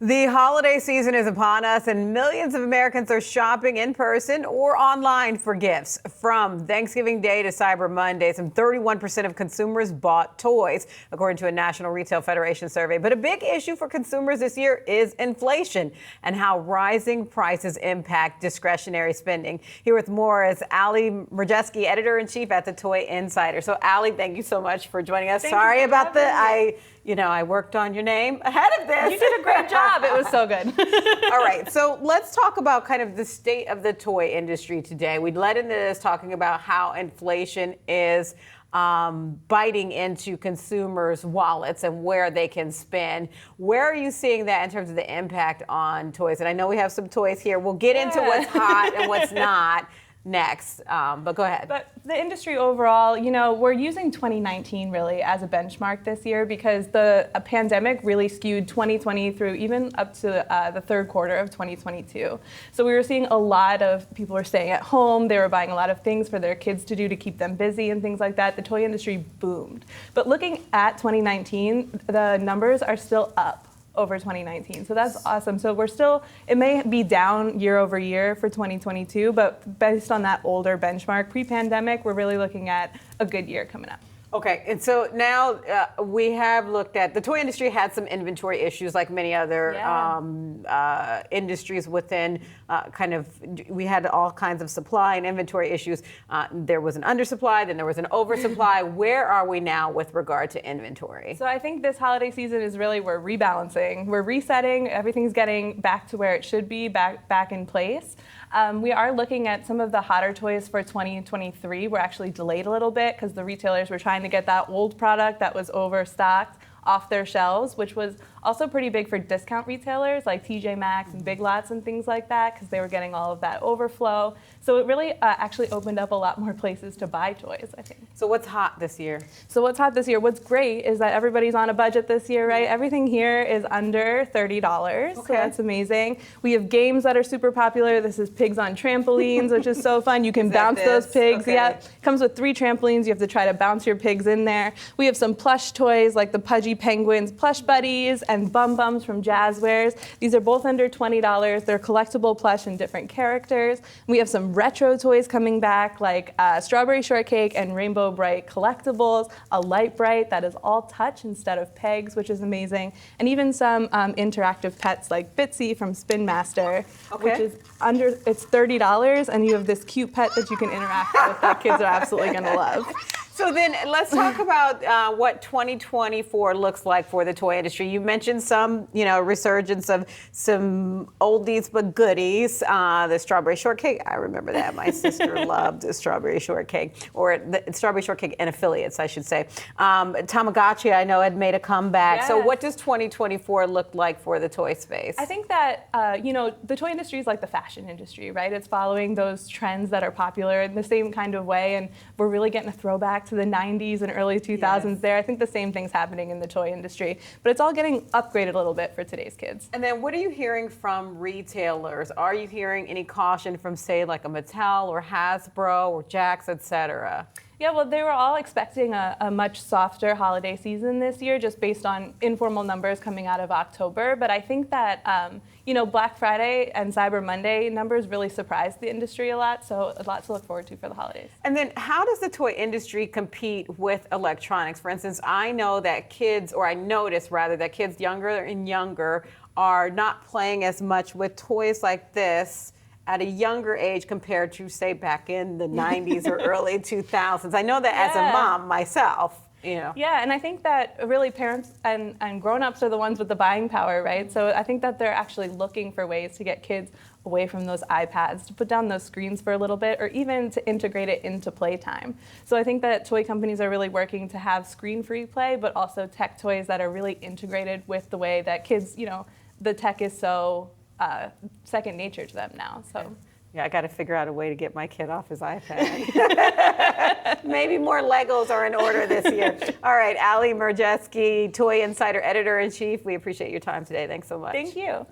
The holiday season is upon us, and millions of Americans are shopping in person or online for gifts. From Thanksgiving Day to Cyber Monday, some 31% of consumers bought toys, according to a National Retail Federation survey. But a big issue for consumers this year is inflation and how rising prices impact discretionary spending. Here with more is Ali Mierzejewski, Editor-in-Chief at the Toy Insider. So, Ali, thank you so much for joining us. Sorry about I worked on your name ahead of this. You did a great job. It was so good. All right. So let's talk about kind of the state of the toy industry today. We led into this talking about how inflation is biting into consumers' wallets and where they can spend. Where are you seeing that in terms of the impact on toys? And I know we have some toys here. We'll get into what's hot and what's not next, but go ahead. But the industry overall, we're using 2019 really as a benchmark this year because the pandemic really skewed 2020 through even up to the third quarter of 2022. So we were seeing a lot of people were staying at home. They were buying a lot of things for their kids to do to keep them busy and things like that. The toy industry boomed. But looking at 2019, the numbers are still up over 2019. So that's awesome. So it may be down year over year for 2022, but based on that older benchmark pre-pandemic, we're really looking at a good year coming up. Okay, and so now we have looked at, the toy industry had some inventory issues like many other industries within we had all kinds of supply and inventory issues. There was an undersupply, then there was an oversupply. Where are we now with regard to inventory? So I think this holiday season is really, we're rebalancing. We're resetting, everything's getting back to where it should be, back in place. We are looking at some of the hotter toys for 2023. We're actually delayed a little bit because the retailers were trying to get that old product that was overstocked off their shelves, which was also pretty big for discount retailers like TJ Maxx and Big Lots and things like that because they were getting all of that overflow. So it really actually opened up a lot more places to buy toys, I think. So what's hot this year? So what's hot this year? What's great is that everybody's on a budget this year, right? Everything here is under $30, so that's amazing. We have games that are super popular. This is pigs on trampolines, which is so fun. You can bounce those pigs. Okay. Yeah, comes with 3 trampolines. You have to try to bounce your pigs in there. We have some plush toys like the Pudgy Penguins plush buddies and Bum Bums from Jazzwares. These are both under $20. They're collectible plush and different characters. We have some retro toys coming back like Strawberry Shortcake and Rainbow Bright collectibles, a Light Bright that is all touch instead of pegs, which is amazing, and even some interactive pets like Bitsy from Spin Master, which is it's $30, and you have this cute pet that you can interact with that kids are absolutely going to love. So then let's talk about what 2024 looks like for the toy industry. You mentioned some, resurgence of some oldies but goodies. The Strawberry Shortcake, I remember that. My sister loved the Strawberry Shortcake, or the Strawberry Shortcake and affiliates, I should say. Tamagotchi, I know, had made a comeback. Yes. So what does 2024 look like for the toy space? I think that, the toy industry is like the fashion industry, right? It's following those trends that are popular in the same kind of way, and we're really getting a throwback to the 90s and early 2000s there. I think the same thing's happening in the toy industry, but it's all getting upgraded a little bit for today's kids. And then what are you hearing from retailers? Are you hearing any caution from, say, like a Mattel or Hasbro or Jax, et cetera? Yeah, well, they were all expecting a much softer holiday season this year, just based on informal numbers coming out of October. But I think that, Black Friday and Cyber Monday numbers really surprised the industry a lot, so a lot to look forward to for the holidays. And then how does the toy industry compete with electronics? For instance, I noticed that kids younger and younger are not playing as much with toys like this at a younger age compared to, say, back in the 90s or early 2000s. I know that as a mom myself. Yeah, and I think that really parents and grown-ups are the ones with the buying power, right? So I think that they're actually looking for ways to get kids away from those iPads, to put down those screens for a little bit, or even to integrate it into playtime. So I think that toy companies are really working to have screen-free play, but also tech toys that are really integrated with the way that kids, the tech is so second nature to them now. So. Yeah, I got to figure out a way to get my kid off his iPad. Maybe more Legos are in order this year. All right, Ali Mierzejewski, Toy Insider Editor-in-Chief. We appreciate your time today. Thanks so much. Thank you.